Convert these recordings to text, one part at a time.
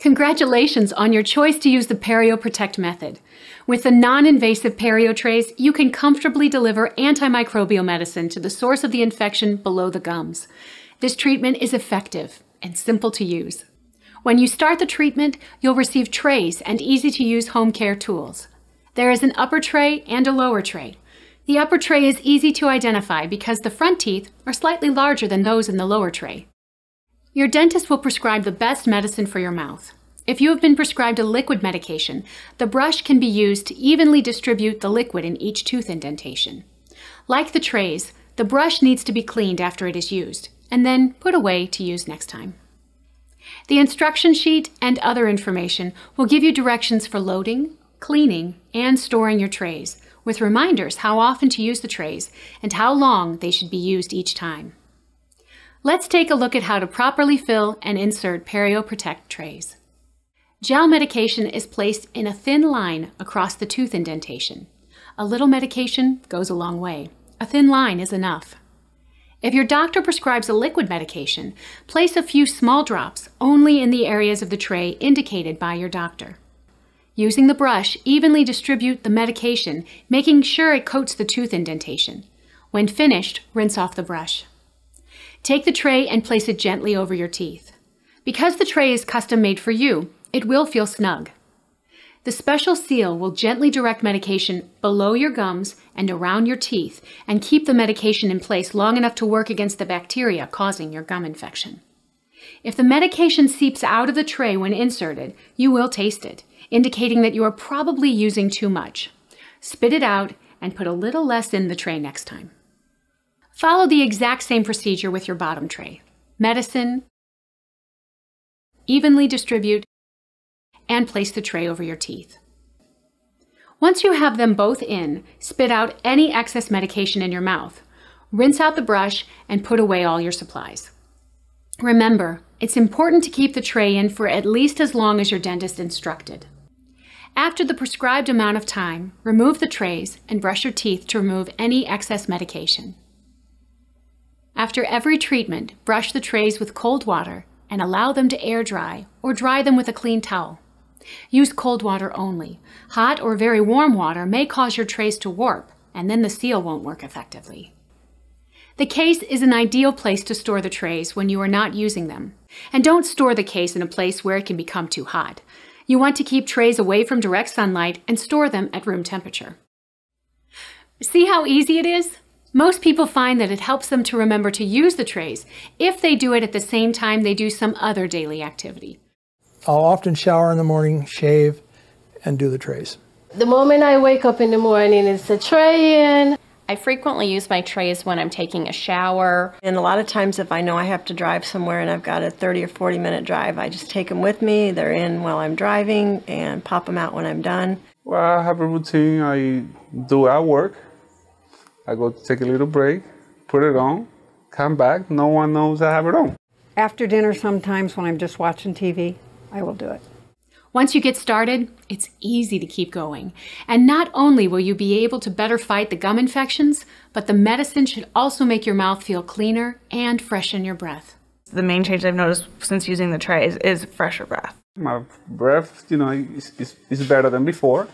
Congratulations on your choice to use the Perio Protect method. With the non-invasive Perio trays, you can comfortably deliver antimicrobial medicine to the source of the infection below the gums. This treatment is effective and simple to use. When you start the treatment, you'll receive trays and easy-to-use home care tools. There is an upper tray and a lower tray. The upper tray is easy to identify because the front teeth are slightly larger than those in the lower tray. Your dentist will prescribe the best medicine for your mouth. If you have been prescribed a liquid medication, the brush can be used to evenly distribute the liquid in each tooth indentation. Like the trays, the brush needs to be cleaned after it is used, and then put away to use next time. The instruction sheet and other information will give you directions for loading, cleaning, and storing your trays, with reminders how often to use the trays and how long they should be used each time. Let's take a look at how to properly fill and insert Perio Protect trays. Gel medication is placed in a thin line across the tooth indentation. A little medication goes a long way. A thin line is enough. If your doctor prescribes a liquid medication, place a few small drops only in the areas of the tray indicated by your doctor. Using the brush, evenly distribute the medication, making sure it coats the tooth indentation. When finished, rinse off the brush. Take the tray and place it gently over your teeth. Because the tray is custom made for you, it will feel snug. The special seal will gently direct medication below your gums and around your teeth and keep the medication in place long enough to work against the bacteria causing your gum infection. If the medication seeps out of the tray when inserted, you will taste it, indicating that you are probably using too much. Spit it out and put a little less in the tray next time. Follow the exact same procedure with your bottom tray. Medicine, evenly distribute, and place the tray over your teeth. Once you have them both in, spit out any excess medication in your mouth. Rinse out the brush and put away all your supplies. Remember, it's important to keep the tray in for at least as long as your dentist instructed. After the prescribed amount of time, remove the trays and brush your teeth to remove any excess medication. After every treatment, brush the trays with cold water and allow them to air dry or dry them with a clean towel. Use cold water only. Hot or very warm water may cause your trays to warp, and then the seal won't work effectively. The case is an ideal place to store the trays when you are not using them. And don't store the case in a place where it can become too hot. You want to keep trays away from direct sunlight and store them at room temperature. See how easy it is? Most people find that it helps them to remember to use the trays if they do it at the same time they do some other daily activity. I'll often shower in the morning, shave, and do the trays. The moment I wake up in the morning, it's a tray in. I frequently use my trays when I'm taking a shower. And a lot of times if I know I have to drive somewhere and I've got a 30 or 40 minute drive, I just take them with me. They're in while I'm driving and pop them out when I'm done. Well, I have a routine I do at work. I go take a little break, put it on, come back, no one knows I have it on. After dinner sometimes when I'm just watching TV, I will do it. Once you get started, it's easy to keep going. And not only will you be able to better fight the gum infections, but the medicine should also make your mouth feel cleaner and freshen your breath. The main change I've noticed since using the trays is fresher breath. My breath, is better than before,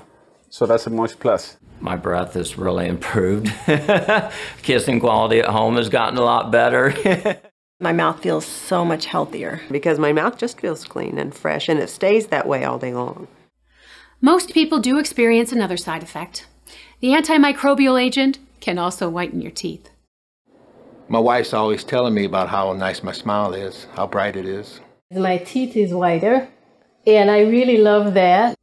so that's a much plus. My breath has really improved. Kissing quality at home has gotten a lot better. My mouth feels so much healthier. Because my mouth just feels clean and fresh, and it stays that way all day long. Most people do experience another side effect. The antimicrobial agent can also whiten your teeth. My wife's always telling me about how nice my smile is, how bright it is. My teeth is whiter, and I really love that.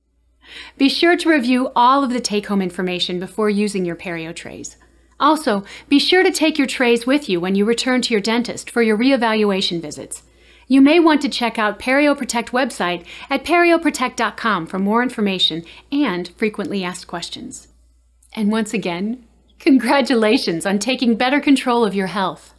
Be sure to review all of the take-home information before using your Perio trays. Also, be sure to take your trays with you when you return to your dentist for your reevaluation visits. You may want to check out Perio Protect website at perioprotect.com for more information and frequently asked questions. And once again, congratulations on taking better control of your health.